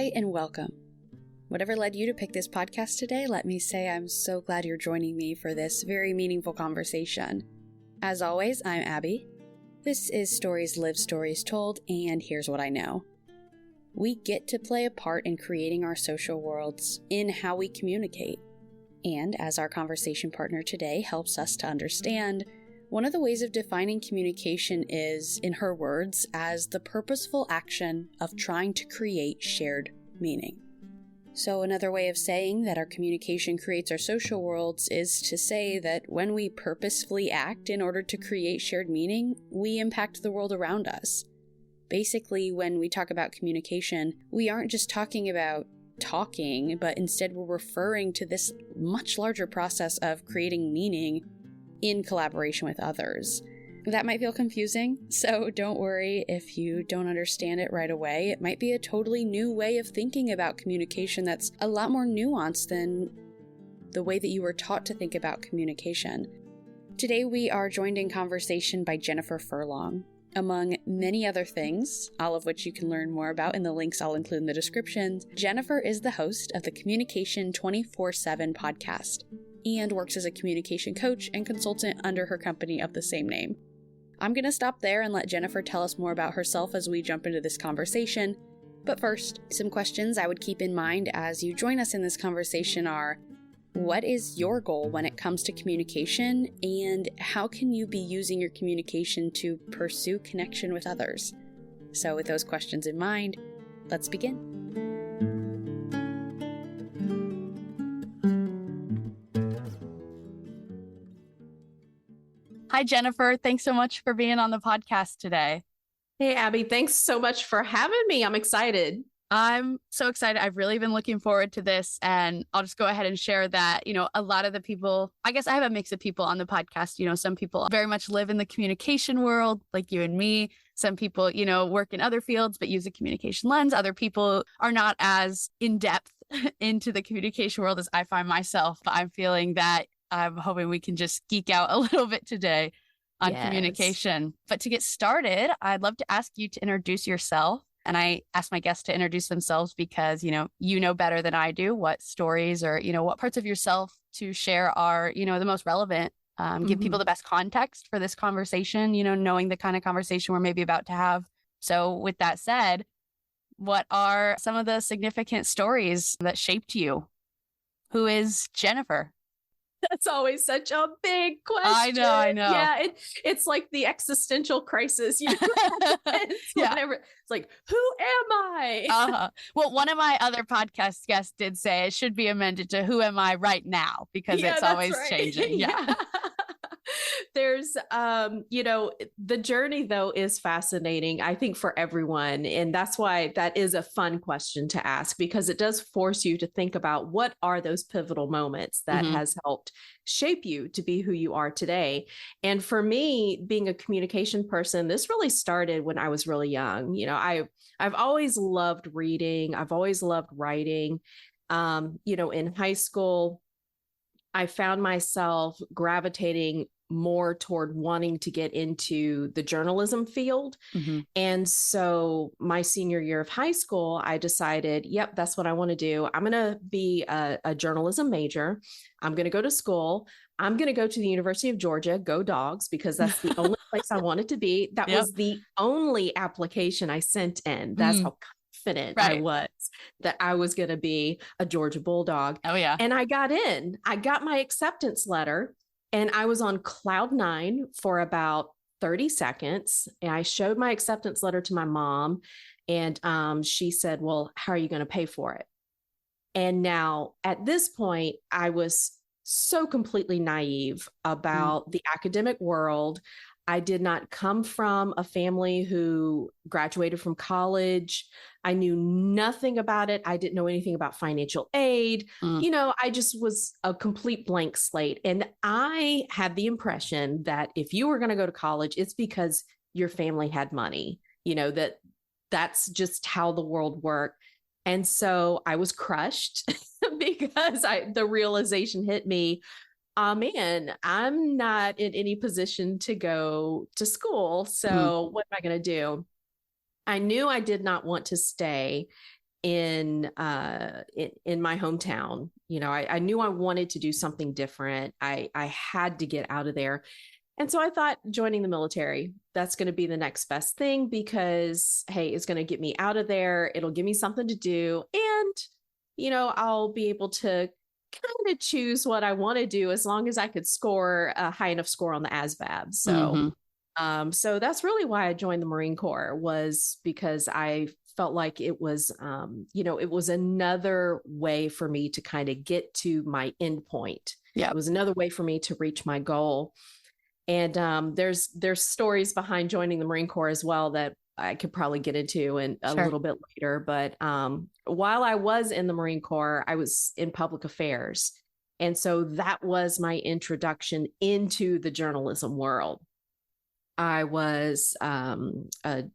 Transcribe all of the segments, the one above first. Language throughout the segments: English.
Hi, and welcome. Whatever led you to pick this podcast today, let me say I'm so glad you're joining me for this very meaningful conversation. As always, I'm Abbie. This is Stories Lived, Stories Told, and here's what I know. We get to play a part in creating our social worlds in how we communicate. And as our conversation partner today helps us to understand, one of the ways of defining communication is, in her words, as the purposeful action of trying to create shared meaning. So another way of saying that our communication creates our social worlds is to say that when we purposefully act in order to create shared meaning, we impact the world around us. Basically, when we talk about communication, we aren't just talking about talking, but instead we're referring to this much larger process of creating meaning in collaboration with others. That might feel confusing, so don't worry if you don't understand it right away. It might be a totally new way of thinking about communication that's a lot more nuanced than the way that you were taught to think about communication. Today we are joined in conversation by Jennifer Furlong. Among many other things, all of which you can learn more about in the links I'll include in the description, Jennifer is the host of the Communication 24/7 podcast and works as a communication coach and consultant under her company of the same name. I'm going to stop there and let Jennifer tell us more about herself as we jump into this conversation. But first, some questions I would keep in mind as you join us in this conversation are: what is your goal when it comes to communication, and how can you be using your communication to pursue connection with others? So with those questions in mind, let's begin. Hi, Jennifer. Thanks so much for being on the podcast today. Hey, Abbie. Thanks so much for having me. I'm excited. I'm so excited. I've really been looking forward to this, and I'll just go ahead and share that, a lot of the people, I guess I have a mix of people on the podcast. Some people very much live in the communication world, like you and me. Some people, work in other fields, but use a communication lens. Other people are not as in depth into the communication world as I find myself. But I'm feeling that I'm hoping we can just geek out a little bit today on communication. But to get started, I'd love to ask you to introduce yourself. And I ask my guests to introduce themselves because, you know better than I do what stories or, what parts of yourself to share are, the most relevant. Give people the best context for this conversation, knowing the kind of conversation we're maybe about to have. So with that said, what are some of the significant stories that shaped you? Who is Jennifer? That's always such a big question. I know. Yeah, it's like the existential crisis. Whenever it's like, who am I? Well, one of my other podcast guests did say it should be amended to "Who am I right now?" because it's always changing. Yeah. There's, the journey though is fascinating, I think, for everyone. And that's why that is a fun question to ask, because it does force you to think about what are those pivotal moments that has helped shape you to be who you are today. And for me, being a communication person, this really started when I was really young. I've always loved reading. I've always loved writing. In high school, I found myself gravitating more toward wanting to get into the journalism field. And so my senior year of high school, I decided, yep, that's what I want to do. I'm going to be a journalism major. I'm going to go to school. I'm going to go to the University of Georgia, go Dogs, because that's the only place I wanted to be. That was the only application I sent in. That's how confident I was that I was going to be a Georgia Bulldog. Oh, yeah. And I got in. I got my acceptance letter, and I was on cloud 9 for about 30 seconds. And I showed my acceptance letter to my mom, and she said, well, how are you going to pay for it? And now at this point, I was so completely naive about the academic world. I did not come from a family who graduated from college. I knew nothing about it. I didn't know anything about financial aid. I just was a complete blank slate. And I had the impression that if you were going to go to college, it's because your family had money, that's just how the world worked. And so I was crushed because the realization hit me, oh man, I'm not in any position to go to school. So what am I going to do? I knew I did not want to stay in my hometown. You know, I knew I wanted to do something different. I had to get out of there. And so I thought joining the military, that's going to be the next best thing because, hey, it's going to get me out of there. It'll give me something to do. And, you know, I'll be able to kind of choose what I want to do as long as I could score a high enough score on the ASVAB. So, so that's really why I joined the Marine Corps, was because I felt like it was, you know, it was another way for me to kind of get to my end point. Yeah. It was another way for me to reach my goal. And there's stories behind joining the Marine Corps as well that I could probably get into in a little bit later. But while I was in the Marine Corps, I was in public affairs. And so that was my introduction into the journalism world. I was a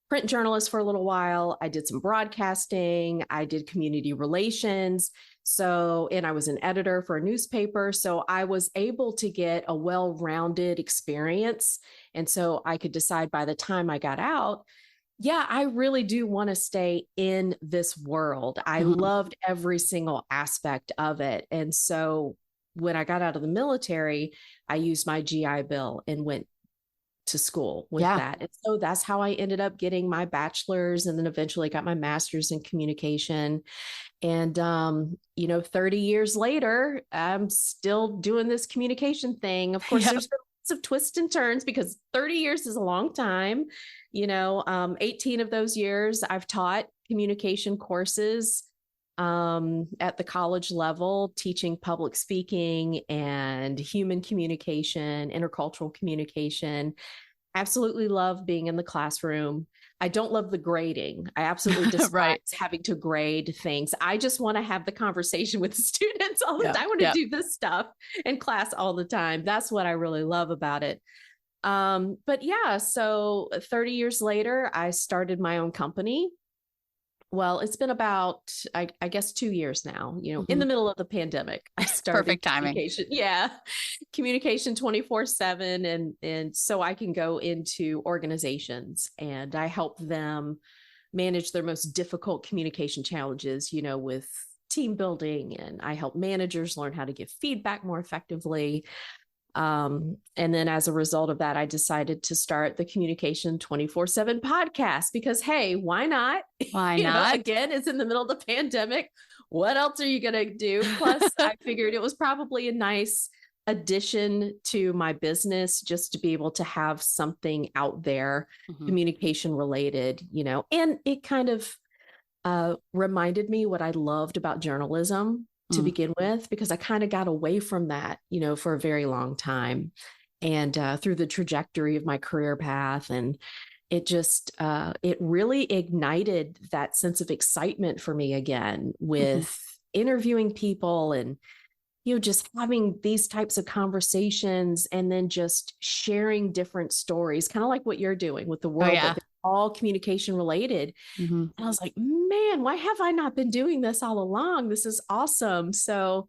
print journalist for a little while. I did some broadcasting. I did community relations. So, and I was an editor for a newspaper. So I was able to get a well-rounded experience. And so I could decide by the time I got out, yeah, I really do want to stay in this world. I loved every single aspect of it. And so when I got out of the military, I used my GI Bill and went to school with that. And so that's how I ended up getting my bachelor's, and then eventually got my master's in communication. And, you know, 30 years later, I'm still doing this communication thing. Of course, there's been lots of twists and turns because 30 years is a long time. You know, 18 of those years I've taught communication courses at the college level, teaching public speaking and human communication, intercultural communication. Absolutely love being in the classroom. I don't love the grading. I absolutely despise having to grade things. I just want to have the conversation with the students all the time. I want to do this stuff in class all the time. That's what I really love about it. But yeah, so 30 years later, I started my own company. Well, it's been about, I guess, 2 years now, you know, in the middle of the pandemic. I started Perfect timing. Communication 24/7. And so I can go into organizations and I help them manage their most difficult communication challenges, you know, with team building. And I help managers learn how to give feedback more effectively. And then as a result of that, I decided to start the Communication 24/7 podcast because, hey, why not? Why not? Again, it's in the middle of the pandemic. What else are you going to do? Plus, I figured it was probably a nice addition to my business just to be able to have something out there, communication related, you know, and it kind of reminded me what I loved about journalism to begin with, because I kind of got away from that, you know, for a very long time. And through the trajectory of my career path, and it just, it really ignited that sense of excitement for me again with interviewing people and, you know, just having these types of conversations and then just sharing different stories, kind of like what you're doing with the world, but they're all communication related. And I was like, man, why have I not been doing this all along? This is awesome. So,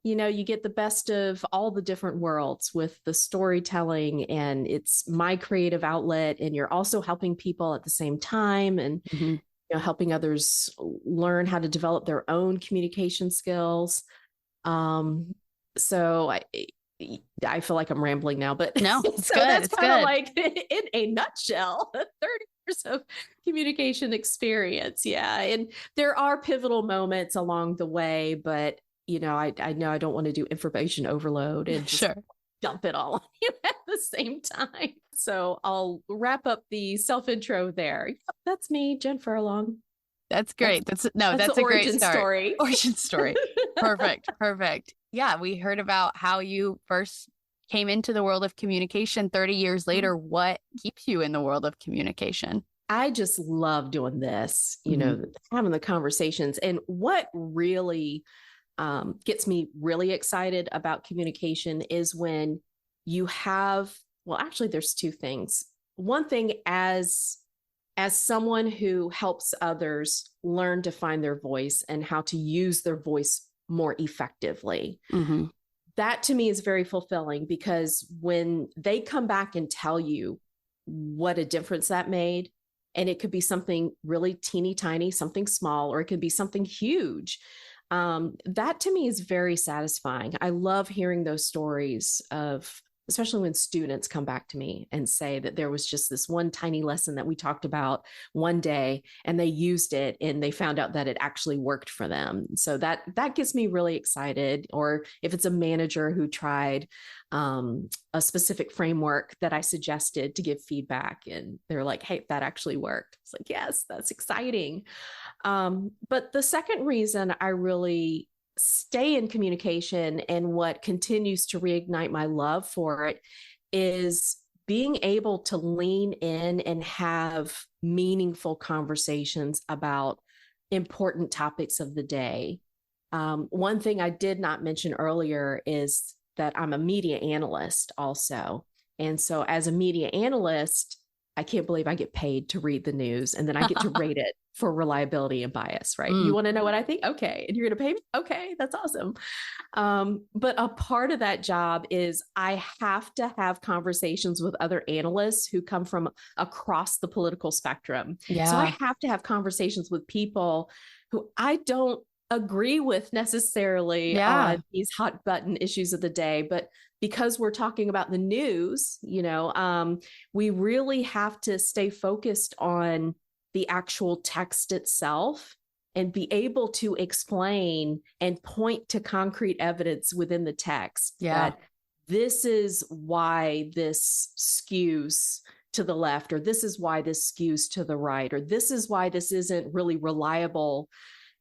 you know, you get the best of all the different worlds with the storytelling, and it's my creative outlet. And you're also helping people at the same time, and, you know, helping others learn how to develop their own communication skills. So I feel like I'm rambling now, but no, it's so good. that's kind of good. like in a nutshell, 30 years of communication experience. Yeah. And there are pivotal moments along the way, but you know, I know I don't want to do information overload and just dump it all on you at the same time. So I'll wrap up the self-intro there. Yep, that's me, Jen Furlong. That's great. That's a great story. Origin story. Perfect. Yeah, we heard about how you first came into the world of communication 30 years later. What keeps you in the world of communication? I just love doing this, you know, having the conversations. And what really gets me really excited about communication is when you have, well, actually, there's two things. One thing, as someone who helps others learn to find their voice and how to use their voice more effectively, that to me is very fulfilling, because when they come back and tell you what a difference that made, And it could be something really teeny tiny, something small, or it could be something huge. That to me is very satisfying. I love hearing those stories of, especially when students come back to me and say that there was just this one tiny lesson that we talked about one day and they used it and they found out that it actually worked for them. So that gets me really excited. Or if it's a manager who tried a specific framework that I suggested to give feedback and they're like, hey, that actually worked. It's like, yes, that's exciting. But the second reason I really stay in communication and what continues to reignite my love for it is being able to lean in and have meaningful conversations about important topics of the day. One thing I did not mention earlier is that I'm a media analyst also. And so as a media analyst, I can't believe I get paid to read the news and then I get to rate it for reliability and bias, right? You want to know what I think? Okay. And you're going to pay me? Okay. That's awesome. But a part of that job is I have to have conversations with other analysts who come from across the political spectrum. Yeah. So I have to have conversations with people who I don't agree with necessarily on these hot button issues of the day, but because we're talking about the news, we really have to stay focused on the actual text itself and be able to explain and point to concrete evidence within the text that this is why this skews to the left, or this is why this skews to the right, or this is why this isn't really reliable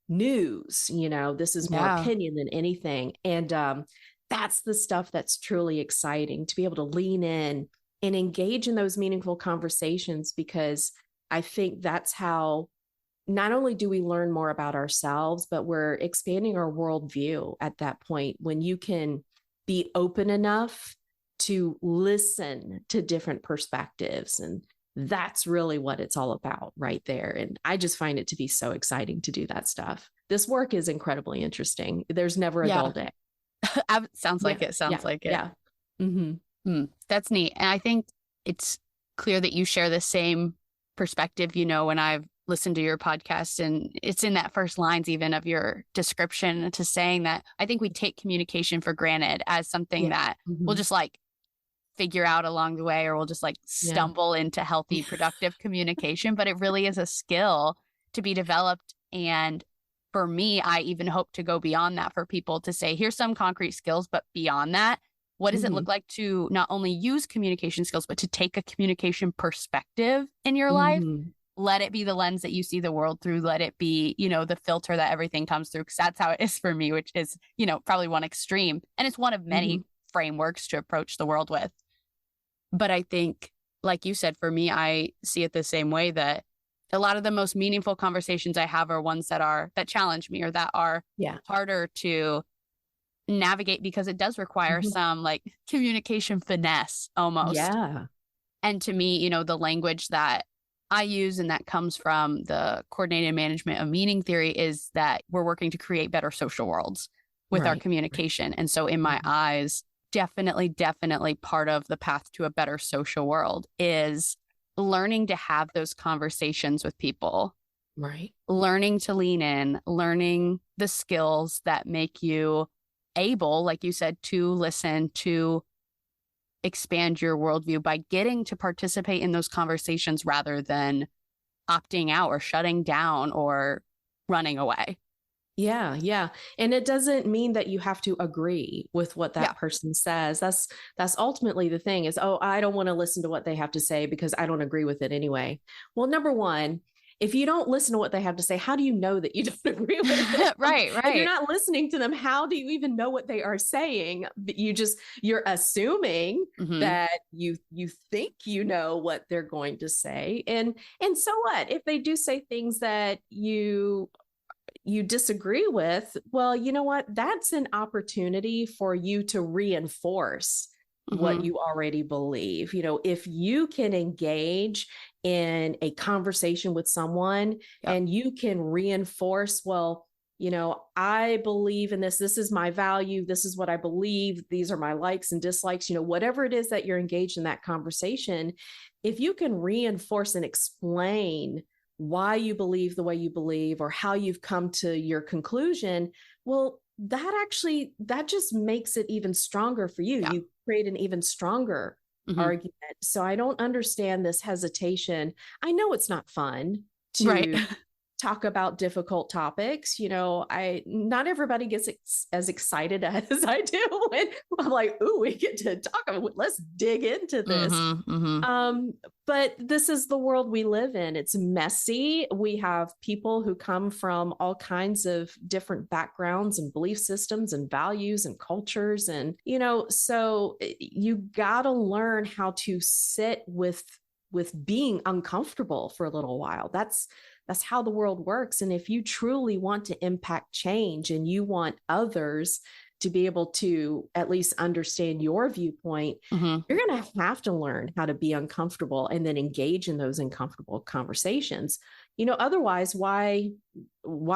news. This is more opinion than anything. And that's the stuff that's truly exciting, to be able to lean in and engage in those meaningful conversations, because I think that's how not only do we learn more about ourselves, but we're expanding our worldview at that point, when you can be open enough to listen to different perspectives. And that's really what it's all about right there. And I just find it to be so exciting to do that stuff. This work is incredibly interesting. There's never a dull day. Sounds like it. Sounds like it. Yeah. Mm-hmm. That's neat. And I think it's clear that you share the same perspective, when I've listened to your podcast, and it's in that first lines even of your description to saying that I think we take communication for granted as something that we'll just like figure out along the way, or we'll just like stumble into healthy, productive communication. But it really is a skill to be developed. And for me, I even hope to go beyond that for people, to say, here's some concrete skills, but beyond that, what does it look like to not only use communication skills, but to take a communication perspective in your life? Let it be the lens that you see the world through. Let it be, the filter that everything comes through. Because that's how it is for me, which is, probably one extreme. And it's one of many frameworks to approach the world with. But I think, like you said, for me, I see it the same way, that a lot of the most meaningful conversations I have are ones that challenge me, or that are harder to navigate, because it does require some like communication finesse almost. Yeah. And to me, the language that I use and that comes from the coordinated management of meaning theory is that we're working to create better social worlds with our communication. And so in my eyes, definitely part of the path to a better social world is learning to have those conversations with people. Right. Learning to lean in, learning the skills that make you able, like you said, to listen, to expand your worldview by getting to participate in those conversations rather than opting out or shutting down or running away. Yeah. Yeah. And it doesn't mean that you have to agree with what that person says. That's ultimately the thing is, I don't want to listen to what they have to say because I don't agree with it anyway. Well, number one, if you don't listen to what they have to say, how do you know that you don't agree with it? Right. If you're not listening to them, how do you even know what they are saying? You're assuming that you think you know what they're going to say. And so what? If they do say things that you disagree with, well, you know what? That's an opportunity for you to reinforce what you already believe. If you can engage in a conversation with someone and you can reinforce, well, I believe in this. This is my value. This is what I believe. These are my likes and dislikes, whatever it is that you're engaged in that conversation. If you can reinforce and explain why you believe the way you believe or how you've come to your conclusion, well, that just makes it even stronger for you. Yeah. You create an even stronger argument. So I don't understand this hesitation. I know it's not fun to talk about difficult topics. Not everybody gets as excited as I do when I'm like, ooh, we get to talk about, let's dig into this. But this is the world we live in. It's messy. We have people who come from all kinds of different backgrounds and belief systems and values and cultures. And, so you got to learn how to sit with being uncomfortable for a little while. That's how the world works. And if you truly want to impact change and you want others to be able to at least understand your viewpoint, you're going to have to learn how to be uncomfortable and then engage in those uncomfortable conversations. Otherwise, why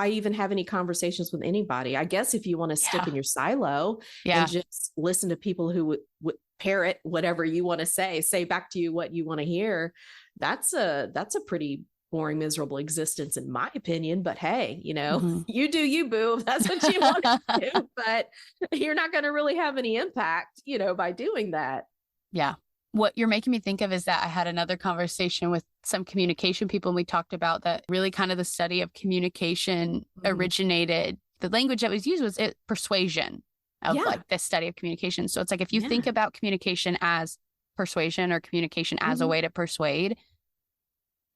even have any conversations with anybody? I guess if you want to stick in your silo and just listen to people who would parrot whatever you want to say back to you what you want to hear, that's a pretty boring, miserable existence, in my opinion. But hey, you do you, boo. If that's what you want to do, but you're not going to really have any impact, by doing that. Yeah. What you're making me think of is that I had another conversation with some communication people, and we talked about that really kind of the study of communication originated. The language that was used was persuasion of like the study of communication. So it's like, if you think about communication as persuasion or communication as a way to persuade,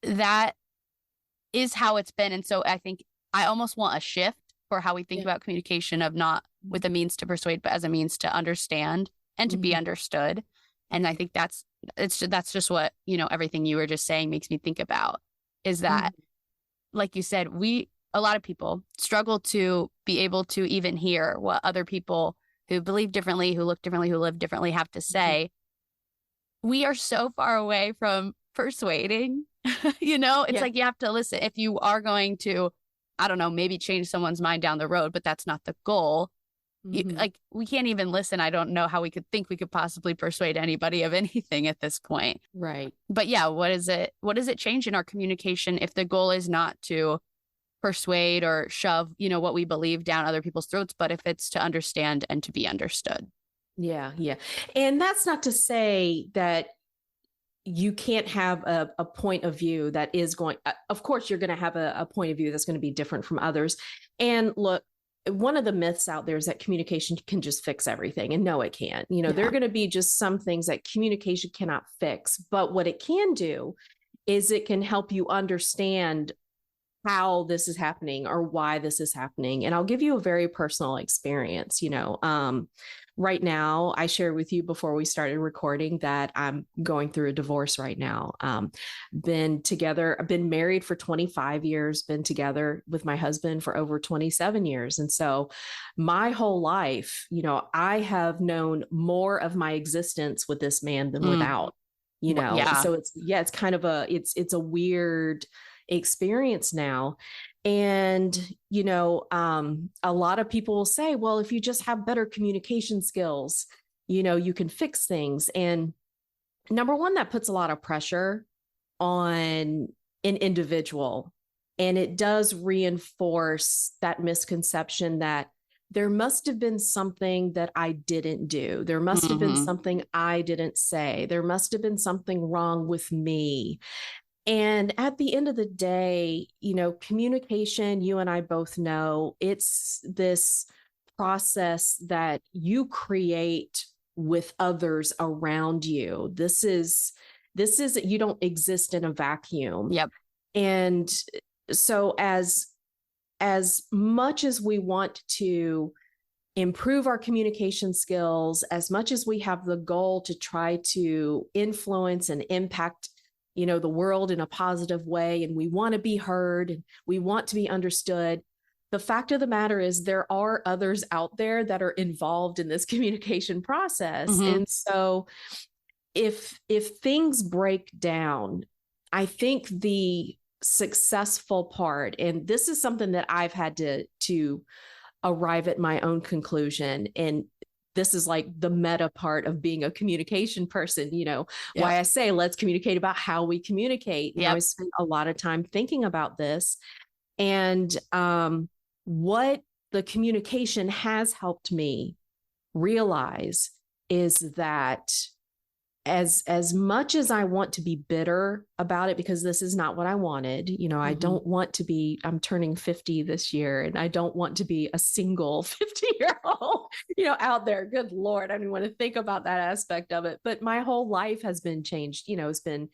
that is how it's been. And so I think I almost want a shift for how we think about communication, of not with a means to persuade, but as a means to understand and to be understood. And I think that's just what, everything you were just saying makes me think about, is that, like you said, a lot of people struggle to be able to even hear what other people who believe differently, who look differently, who live differently have to say. We are so far away from persuading. It's like, you have to listen. If you are going to, I don't know, maybe change someone's mind down the road, but that's not the goal. We can't even listen. I don't know how we could think we could possibly persuade anybody of anything at this point. Right. But yeah, what does it change in our communication if the goal is not to persuade or shove, what we believe down other people's throats, but if it's to understand and to be understood? Yeah. Yeah. And that's not to say that you can't have a point of view that is going, of course, you're going to have a point of view that's going to be different from others. And look, one of the myths out there is that communication can just fix everything. And no, it can't. There are going to be just some things that communication cannot fix. But what it can do is it can help you understand how this is happening or why this is happening. And I'll give you a very personal experience. Right now, I shared with you before we started recording that I'm going through a divorce right now. I've been married for 25 years, been together with my husband for over 27 years. And so my whole life, I have known more of my existence with this man than without, so it's kind of it's a weird experience now. And, a lot of people will say, well, if you just have better communication skills, you can fix things. And number one, that puts a lot of pressure on an individual. And it does reinforce that misconception that there must have been something that I didn't do. There must have been something I didn't say. There must have been something wrong with me. And at the end of the day, communication, you and I both know, it's this process that you create with others around you. This is you don't exist in a vacuum. Yep. And so as much as we want to improve our communication skills, as much as we have the goal to try to influence and impact the world in a positive way, and we want to be heard and we want to be understood, the fact of the matter is there are others out there that are involved in this communication process. And so if things break down, I think the successful part, and this is something that I've had to arrive at my own conclusion, and this is like the meta part of being a communication person, why I say let's communicate about how we communicate. I spent a lot of time thinking about this, and what the communication has helped me realize is that as much as I want to be bitter about it, because this is not what I wanted, I don't want to be, I'm turning 50 this year, and I don't want to be a single 50-year-old, out there. Good Lord. I don't even want to think about that aspect of it. But my whole life has been changed, it's been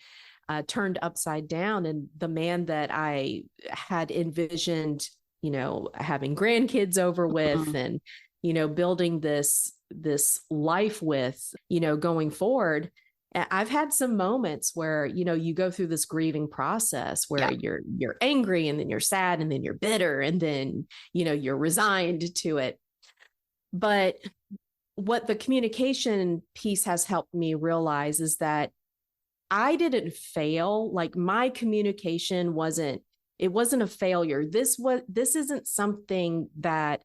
turned upside down. And the man that I had envisioned, having grandkids over with, and, building this life with, going forward, I've had some moments where, you go through this grieving process where you're angry, and then you're sad, and then you're bitter, and then, you're resigned to it. But what the communication piece has helped me realize is that I didn't fail. Like, my communication wasn't a failure. This isn't something that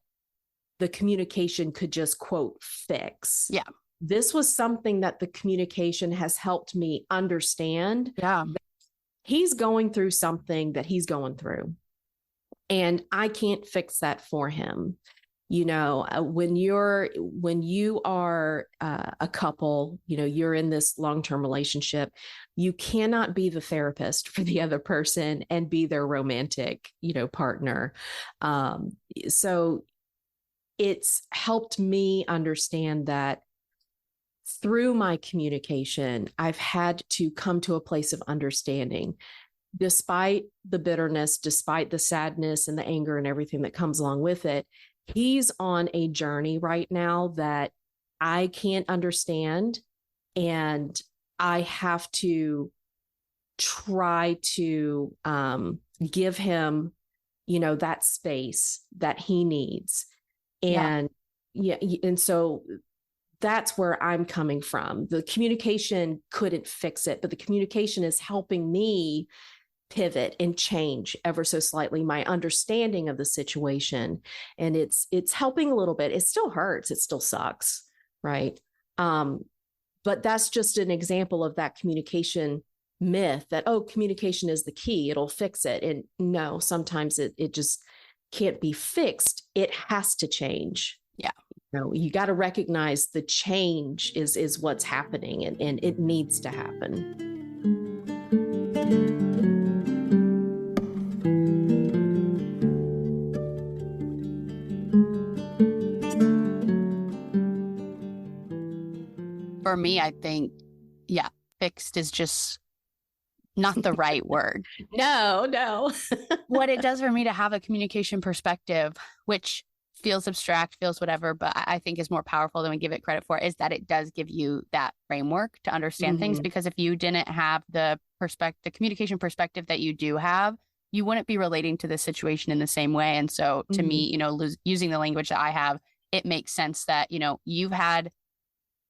the communication could just, quote, fix. Yeah. This was something that the communication has helped me understand. Yeah. He's going through something that he's going through, and I can't fix that for him. When you are a couple, you're in this long-term relationship, you cannot be the therapist for the other person and be their romantic, partner. So it's helped me understand that through my communication, I've had to come to a place of understanding, despite the bitterness, despite the sadness and the anger and everything that comes along with it. He's on a journey right now that I can't understand, and I have to try to give him, that space that he needs. And and so that's where I'm coming from. The communication couldn't fix it, but the communication is helping me pivot and change ever so slightly my understanding of the situation. And it's helping a little bit. It still hurts. It still sucks. Right. But that's just an example of that communication myth that, communication is the key. It'll fix it. And no, sometimes it just can't be fixed. It has to change. Yeah. You got to recognize the change is what's happening, and it needs to happen. For me, I think, fixed is just not the right word. No. What it does for me to have a communication perspective, which feels abstract, feels whatever, but I think is more powerful than we give it credit for, is that it does give you that framework to understand things. Because if you didn't have the communication perspective that you do have, you wouldn't be relating to the situation in the same way. And so to me, using the language that I have, it makes sense that, you've had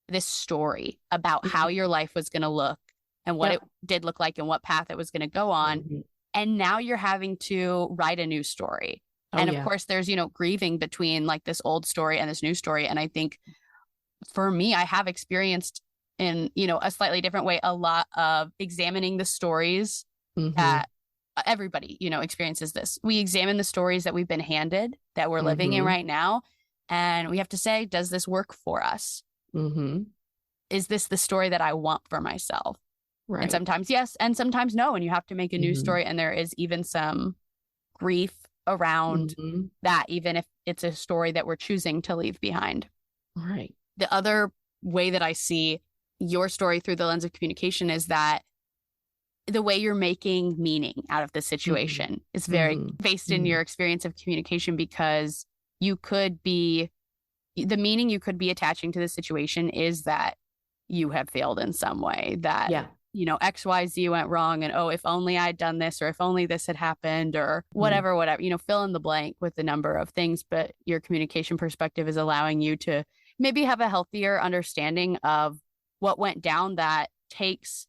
this story about how your life was going to look and what it did look like and what path it was going to go on. And now you're having to write a new story. And of course, there's, grieving between like this old story and this new story. And I think for me, I have experienced in, a slightly different way, a lot of examining the stories that everybody, experiences this. We examine the stories that we've been handed, that we're living in right now. And we have to say, does this work for us? Is this the story that I want for myself? Right. And sometimes yes, and sometimes no. And you have to make a new story. And there is even some grief around that, even if it's a story that we're choosing to leave behind. Right. The other way that I see your story through the lens of communication is that the way you're making meaning out of the situation is very based in your experience of communication, because the meaning you could be attaching to the situation is that you have failed in some way, that X, Y, Z went wrong, and if only I'd done this, or if only this had happened, or whatever, fill in the blank with the number of things. But your communication perspective is allowing you to maybe have a healthier understanding of what went down, that takes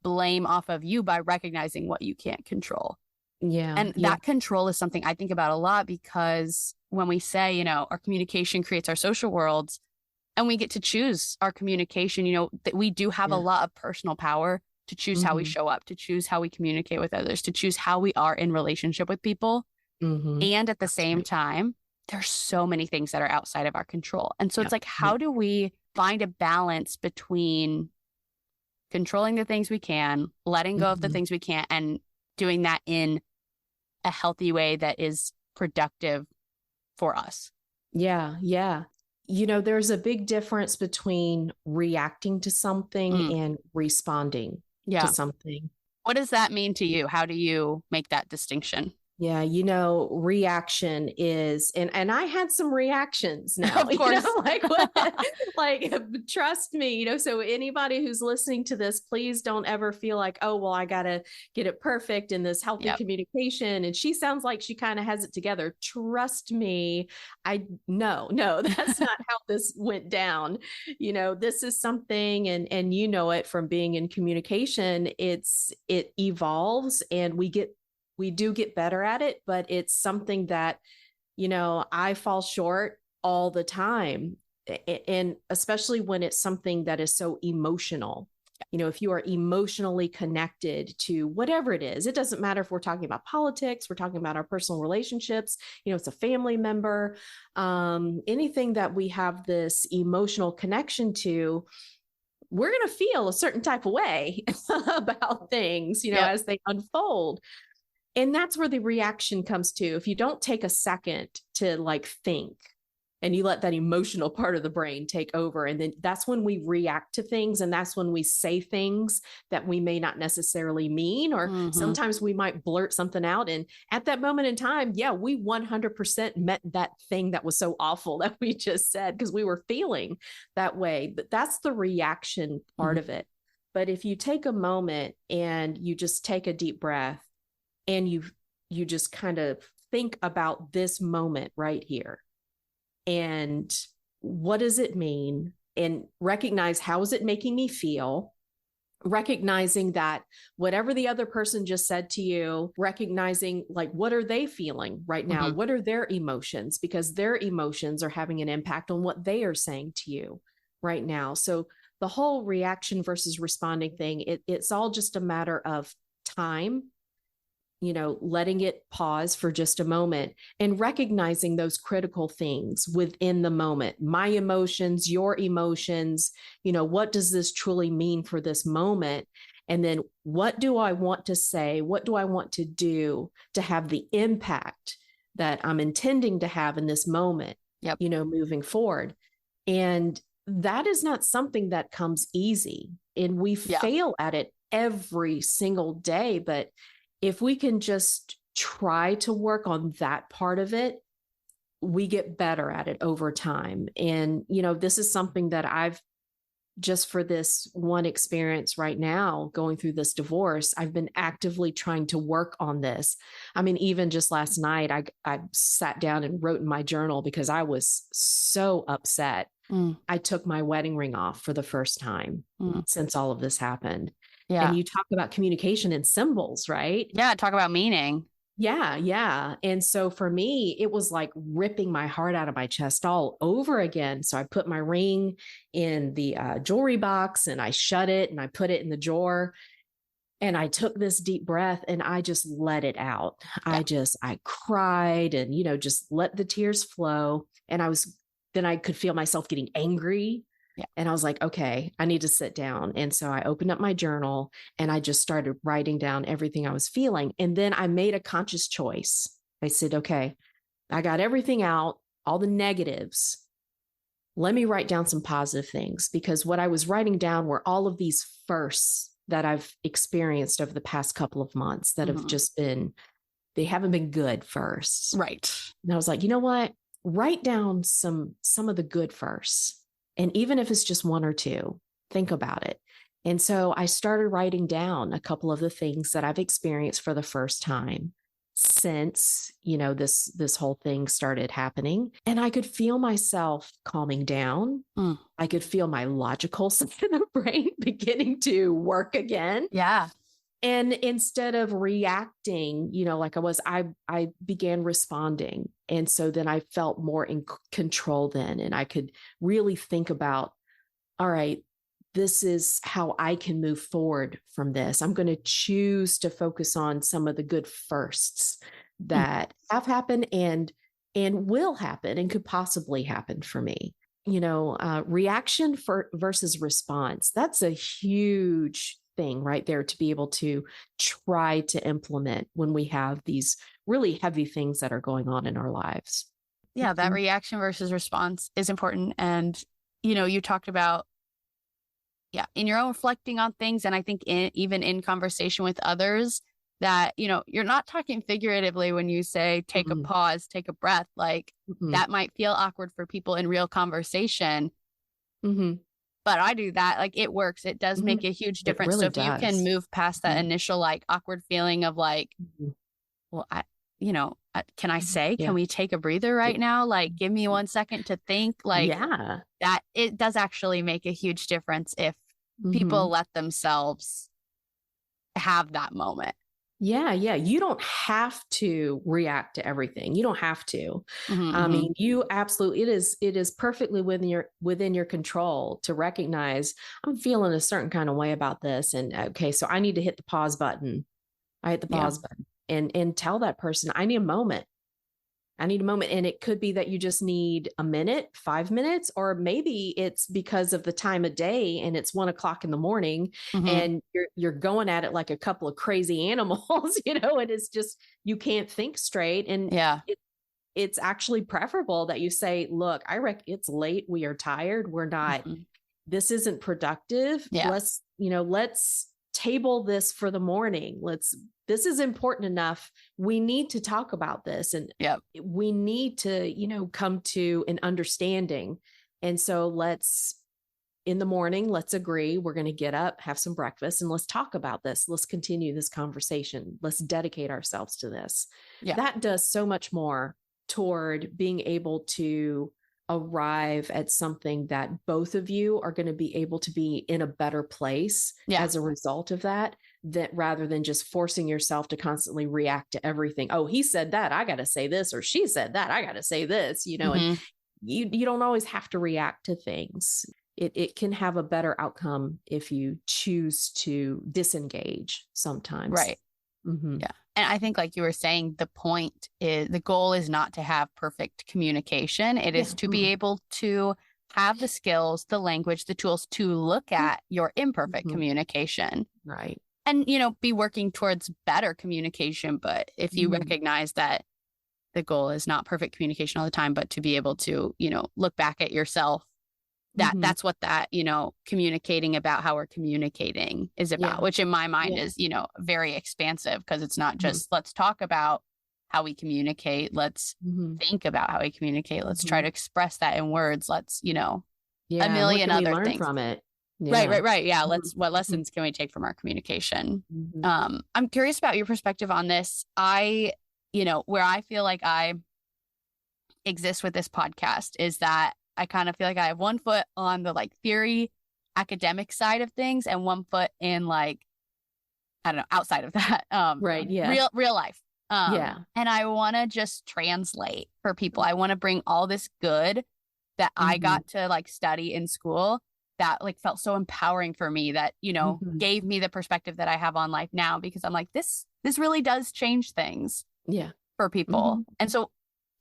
blame off of you by recognizing what you can't control. Yeah. And that control is something I think about a lot, because when we say, you know, our communication creates our social worlds, and we get to choose our communication, you know, that we do have a lot of personal power to choose how we show up, to choose how we communicate with others, to choose how we are in relationship with people. And at the same time, there's so many things that are outside of our control. And so it's like, how do we find a balance between controlling the things we can, letting go of the things we can't, and doing that in a healthy way that is productive for us? Yeah. Yeah. You know, there's a big difference between reacting to something and responding to something. What does that mean to you? How do you make that distinction? Yeah, you know, reaction is, and I had some reactions now, Of course. you know, like what, like, trust me, you know, so anybody who's listening to this, please don't ever feel like, oh, well, I got to get it perfect in this healthy communication. And she sounds like she kind of has it together. Trust me. No, that's not how this went down. You know, this is something, and you know it from being in communication, it evolves, and we do get better at it, but it's something that, you know, I fall short all the time. And especially when it's something that is so emotional, you know, if you are emotionally connected to whatever it is, it doesn't matter if we're talking about politics, we're talking about our personal relationships, you know, it's a family member, anything that we have this emotional connection to, we're going to feel a certain type of way about things, you know, as they unfold. And that's where the reaction comes to. If you don't take a second to like think, and you let that emotional part of the brain take over, and then that's when we react to things. And that's when we say things that we may not necessarily mean, or sometimes we might blurt something out. And at that moment in time, we 100% meant that thing that was so awful that we just said, because we were feeling that way. But that's the reaction part of it. But if you take a moment and you just take a deep breath, and you just kind of think about this moment right here, and what does it mean, and recognize, how is it making me feel? Recognizing that whatever the other person just said to you, recognizing like, what are they feeling right now? What are their emotions? Because their emotions are having an impact on what they are saying to you right now. So the whole reaction versus responding thing, it's all just a matter of time, you know, letting it pause for just a moment and recognizing those critical things within the moment. My emotions, your emotions, you know, what does this truly mean for this moment? And then what do I want to say? What do I want to do to have the impact that I'm intending to have in this moment, you know, moving forward? And that is not something that comes easy. And we fail at it every single day. But if we can just try to work on that part of it, we get better at it over time. And, you know, this is something that I've just for this one experience right now, going through this divorce, I've been actively trying to work on this. I mean, even just last night, I sat down and wrote in my journal because I was so upset. I took my wedding ring off for the first time since all of this happened. Yeah. And you talk about communication and symbols, right? Yeah. Talk about meaning. Yeah. Yeah. And so for me, it was like ripping my heart out of my chest all over again. So I put my ring in the jewelry box, and I shut it, and I put it in the drawer, and I took this deep breath, and I just let it out. Yeah. I cried, and, you know, just let the tears flow. And then I could feel myself getting angry. Yeah. And I was like, okay, I need to sit down. And so I opened up my journal, and I just started writing down everything I was feeling. And then I made a conscious choice. I said, okay, I got everything out, all the negatives. Let me write down some positive things, because what I was writing down were all of these firsts that I've experienced over the past couple of months that have just they haven't been good firsts. Right. And I was like, you know what? Write down some of the good firsts. And even if it's just one or two, think about it. And so I started writing down a couple of the things that I've experienced for the first time, since, this whole thing started happening. And I could feel myself calming down. I could feel my logical side of the brain beginning to work again. Yeah. And instead of reacting, like I began responding. And so then I felt more in control then. And I could really think about, all right, this is how I can move forward from this. I'm going to choose to focus on some of the good firsts that have happened and will happen and could possibly happen for me. Reaction versus response. That's a huge thing right there to be able to try to implement when we have these really heavy things that are going on in our lives. Yeah, that reaction versus response is important. And, you talked about, in your own reflecting on things. And I think even in conversation with others that, you're not talking figuratively when you say, take a pause, take a breath, like that might feel awkward for people in real conversation. But I do that. Like it works. It does make a huge difference. Really so if does. you can move past that initial like awkward feeling of like, well, can I say, can we take a breather right now? Like, give me 1 second to think. Like that, it does actually make a huge difference if people let themselves have that moment. Yeah. You don't have to react to everything. You don't have to. I mean, you absolutely, it is perfectly within your control to recognize I'm feeling a certain kind of way about this. And okay, so I need to hit the pause button. I hit the pause button and tell that person, I need a moment. And it could be that you just need a minute, 5 minutes, or maybe it's because of the time of day and it's 1 o'clock in the morning and you're going at it like a couple of crazy animals, and it's just, you can't think straight. And it's actually preferable that you say, look, it's late. We are tired. We're not, this isn't productive. Let's table this for the morning. This is important enough. We need to talk about this and we need to, come to an understanding. And so in the morning, let's agree. We're going to get up, have some breakfast, and let's talk about this. Let's continue this conversation. Let's dedicate ourselves to this. That does so much more toward being able to arrive at something that both of you are going to be able to be in a better place as a result of that rather than just forcing yourself to constantly react to everything. Oh, he said that, I got to say this, or she said that, I got to say this, and you don't always have to react to things. It can have a better outcome if you choose to disengage sometimes. Right. Yeah. And I think like you were saying, the goal is not to have perfect communication. It is to be able to have the skills, the language, the tools to look at your imperfect communication. Right. And, be working towards better communication. But if you recognize that the goal is not perfect communication all the time, but to be able to, look back at yourself, that's what that, communicating about how we're communicating is about, which in my mind is, very expansive because it's not just let's talk about how we communicate. Let's think about how we communicate. Let's try to express that in words. Let's, a million other things from it. Right. Yeah. What lessons can we take from our communication? I'm curious about your perspective on this. Where I feel like I exist with this podcast is that I kind of feel like I have one foot on the like theory academic side of things and one foot in like, I don't know, outside of that. Right. Yeah. Real life. And I want to just translate for people. I want to bring all this good that I got to like study in school that like felt so empowering for me that, gave me the perspective that I have on life now, because I'm like, this really does change things for people. And so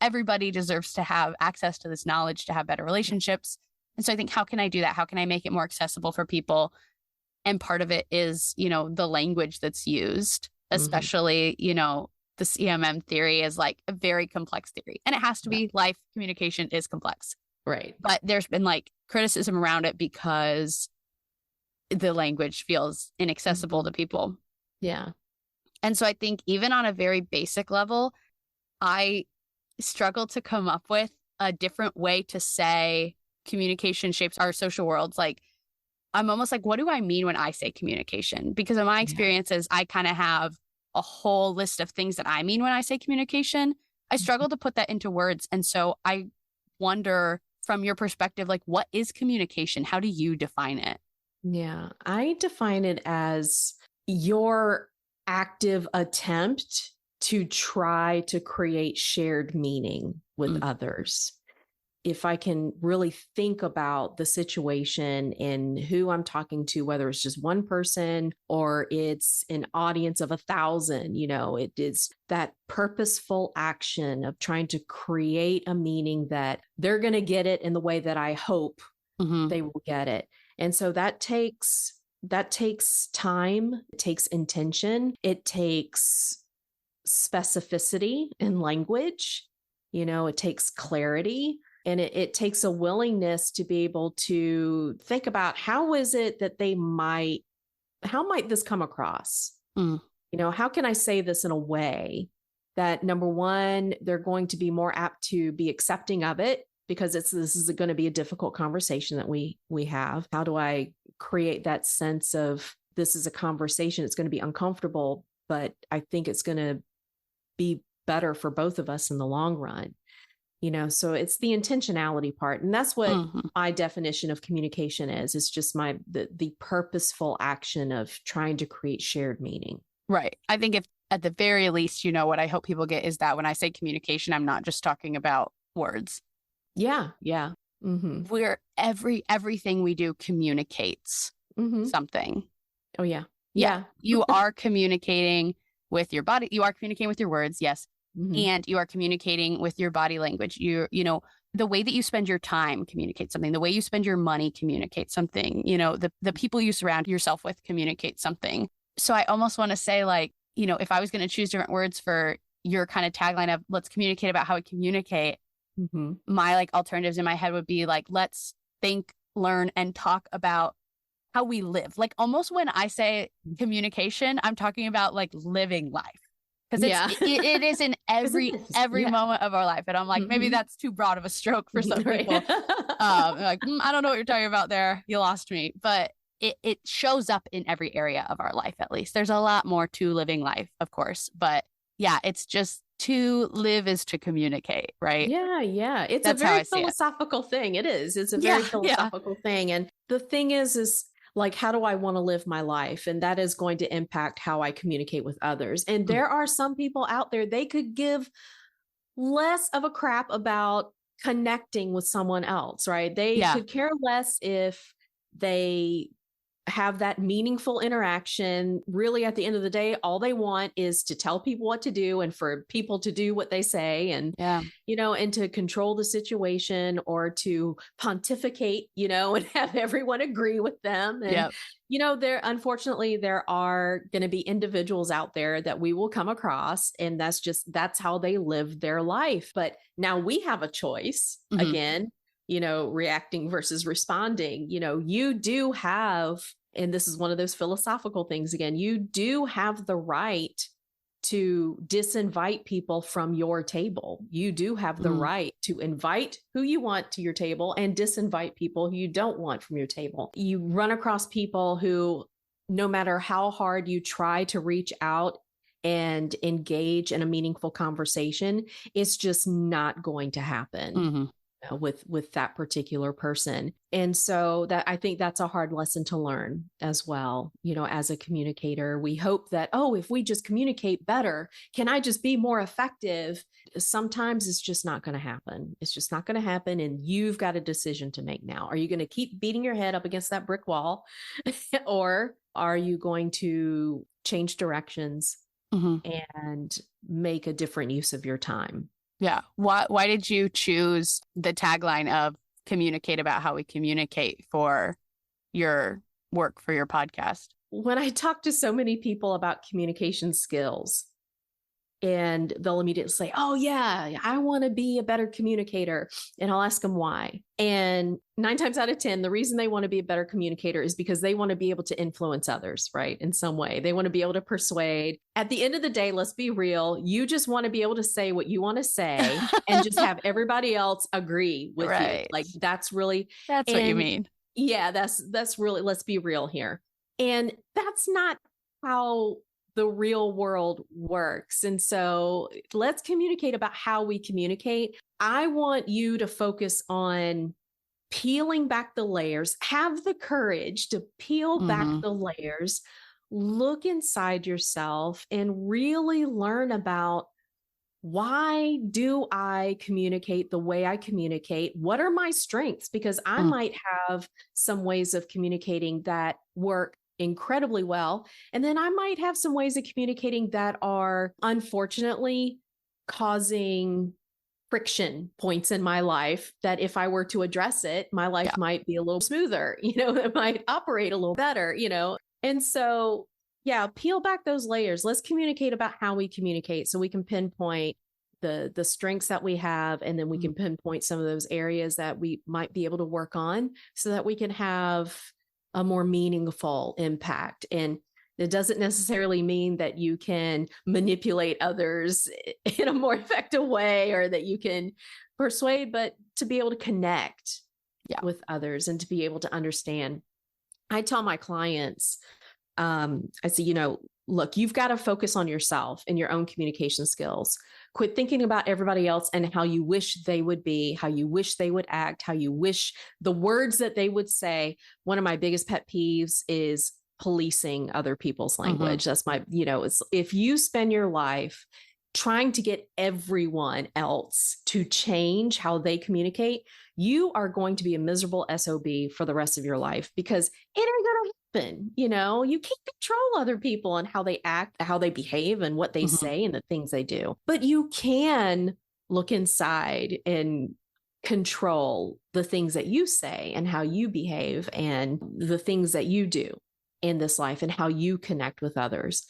everybody deserves to have access to this knowledge to have better relationships. And so I think, how can I do that? How can I make it more accessible for people? And part of it is, the language that's used, especially, the CMM theory is like a very complex theory, and it has to be. Life communication is complex. Right. But there's been like criticism around it because the language feels inaccessible to people. Yeah. And so I think even on a very basic level, I struggle to come up with a different way to say communication shapes our social worlds. Like, I'm almost like, what do I mean when I say communication? Because in my experiences, I kind of have a whole list of things that I mean when I say communication. I struggle to put that into words. And so I wonder from your perspective, like, what is communication? How do you define it? Yeah, I define it as your active attempt to try to create shared meaning with others. If I can really think about the situation and who I'm talking to, whether it's just one person or it's an audience of 1,000, it is that purposeful action of trying to create a meaning that they're going to get it in the way that I hope they will get it. And so that takes time, it takes intention, it takes specificity in language, it takes clarity. And it takes a willingness to be able to think about how is it that how might this come across? How can I say this in a way that, number one, they're going to be more apt to be accepting of it, because this is going to be a difficult conversation that we have. How do I create that sense of this is a conversation? It's going to be uncomfortable, but I think it's going to be better for both of us in the long run. So it's the intentionality part. And that's what my definition of communication is. It's just the purposeful action of trying to create shared meaning. Right. I think if at the very least, what I hope people get is that when I say communication, I'm not just talking about words. Yeah. Yeah. Where everything we do communicates something. Oh, yeah. Yeah. You are communicating with your body. You are communicating with your words. Yes. And you are communicating with your body language. The way that you spend your time communicates something. The way you spend your money communicates something. The people you surround yourself with communicate something. So I almost want to say, like, if I was going to choose different words for your kind of tagline of let's communicate about how we communicate, my like alternatives in my head would be like, let's think, learn, and talk about how we live. Like, almost when I say communication, I'm talking about like living life. Because it is in every moment of our life. And I'm like, maybe that's too broad of a stroke for some people. Like, I don't know what you're talking about there. You lost me. But it shows up in every area of our life, at least. There's a lot more to living life, of course. But yeah, it's just to live is to communicate, right? Yeah, yeah. That's a very philosophical thing. It is. It's a very philosophical thing. And the thing is like, how do I want to live my life? And that is going to impact how I communicate with others. And there are some people out there, they could give less of a crap about connecting with someone else, right? They could care less if they have that meaningful interaction. Really, at the end of the day, all they want is to tell people what to do and for people to do what they say and, and to control the situation or to pontificate, and have everyone agree with them. And, unfortunately, there are going to be individuals out there that we will come across, and that's how they live their life. But now we have a choice again, reacting versus responding. You do have, and this is one of those philosophical things again, you do have the right to disinvite people from your table. You do have the right to invite who you want to your table and disinvite people who you don't want from your table. You run across people who, no matter how hard you try to reach out and engage in a meaningful conversation, it's just not going to happen. With that particular person. And so that I think that's a hard lesson to learn as well. As a communicator, we hope that, if we just communicate better, can I just be more effective? Sometimes it's just not going to happen. It's just not going to happen. And you've got a decision to make now. Are you going to keep beating your head up against that brick wall or are you going to change directions and make a different use of your time? Yeah. Why did you choose the tagline of communicate about how we communicate for your work, for your podcast? When I talk to so many people about communication skills, and they'll immediately say, oh yeah, I want to be a better communicator. And I'll ask them why. And 9 times out of 10, the reason they want to be a better communicator is because they want to be able to influence others, right? In some way, they want to be able to persuade. At the end of the day, let's be real. You just want to be able to say what you want to say and just have everybody else agree with you. Like that's what you mean. Yeah, that's really, let's be real here. And that's not how the real world works. And so let's communicate about how we communicate. I want you to focus on peeling back the layers, have the courage to peel back the layers, look inside yourself and really learn about, why do I communicate the way I communicate? What are my strengths? Because I might have some ways of communicating that work incredibly well. And then I might have some ways of communicating that are unfortunately causing friction points in my life that if I were to address it, my life might be a little smoother, it might operate a little better, And so, peel back those layers. Let's communicate about how we communicate so we can pinpoint the strengths that we have, and then we can pinpoint some of those areas that we might be able to work on so that we can have a more meaningful impact. And it doesn't necessarily mean that you can manipulate others in a more effective way or that you can persuade, but to be able to connect with others and to be able to understand. I tell my clients, I say, look, you've got to focus on yourself and your own communication skills. Quit thinking about everybody else and how you wish they would be, how you wish they would act, how you wish the words that they would say. One of my biggest pet peeves is policing other people's language. That's my, it's, if you spend your life trying to get everyone else to change how they communicate, you are going to be a miserable SOB for the rest of your life, because it ain't going to happen. You can't control other people and how they act, how they behave and what they say and the things they do, but you can look inside and control the things that you say and how you behave and the things that you do in this life and how you connect with others.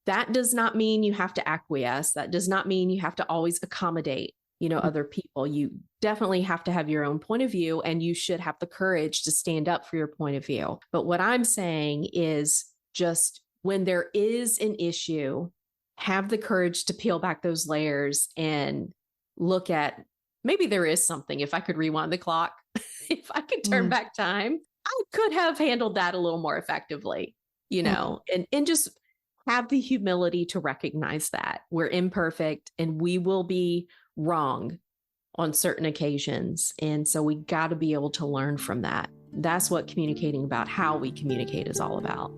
That does not mean you have to acquiesce. That does not mean you have to always accommodate, other people. You definitely have to have your own point of view, and you should have the courage to stand up for your point of view. But what I'm saying is, just when there is an issue, have the courage to peel back those layers and look at, maybe there is something. If I could rewind the clock, if I could turn back time, I could have handled that a little more effectively, and just have the humility to recognize that we're imperfect and we will be wrong on certain occasions. And so we got to be able to learn from that. That's what communicating about how we communicate is all about.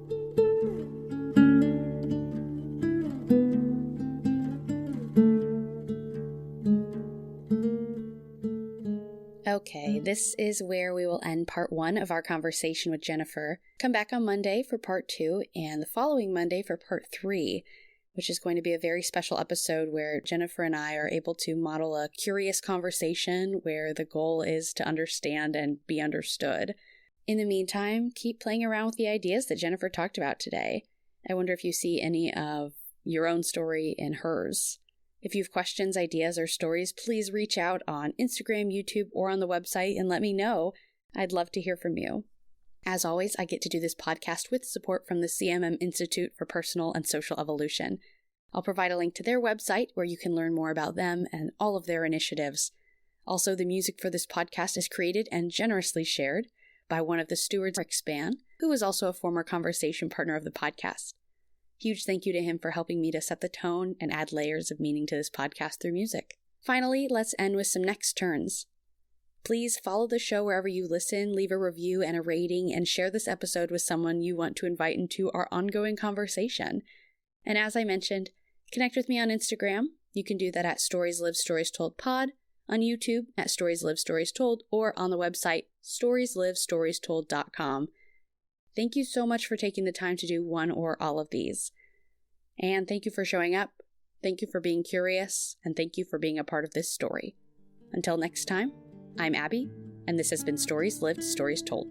Okay, this is where we will end part 1 of our conversation with Jennifer. Come back on Monday for part 2 and the following Monday for part 3, which is going to be a very special episode where Jennifer and I are able to model a curious conversation where the goal is to understand and be understood. In the meantime, keep playing around with the ideas that Jennifer talked about today. I wonder if you see any of your own story in hers. If you have questions, ideas, or stories, please reach out on Instagram, YouTube, or on the website and let me know. I'd love to hear from you. As always, I get to do this podcast with support from the CMM Institute for Personal and Social Evolution. I'll provide a link to their website where you can learn more about them and all of their initiatives. Also, the music for this podcast is created and generously shared by one of the stewards, Rick Spann, who is also a former conversation partner of the podcast. Huge thank you to him for helping me to set the tone and add layers of meaning to this podcast through music. Finally, let's end with some next turns. Please follow the show wherever you listen, leave a review and a rating, and share this episode with someone you want to invite into our ongoing conversation. And as I mentioned, connect with me on Instagram. You can do that at Stories Live Stories Told Pod, on YouTube at Stories Live Stories Told, or on the website storieslivestorietold.com. Thank you so much for taking the time to do one or all of these. And thank you for showing up. Thank you for being curious, and thank you for being a part of this story. Until next time, I'm Abbie, and this has been Stories Lived, Stories Told.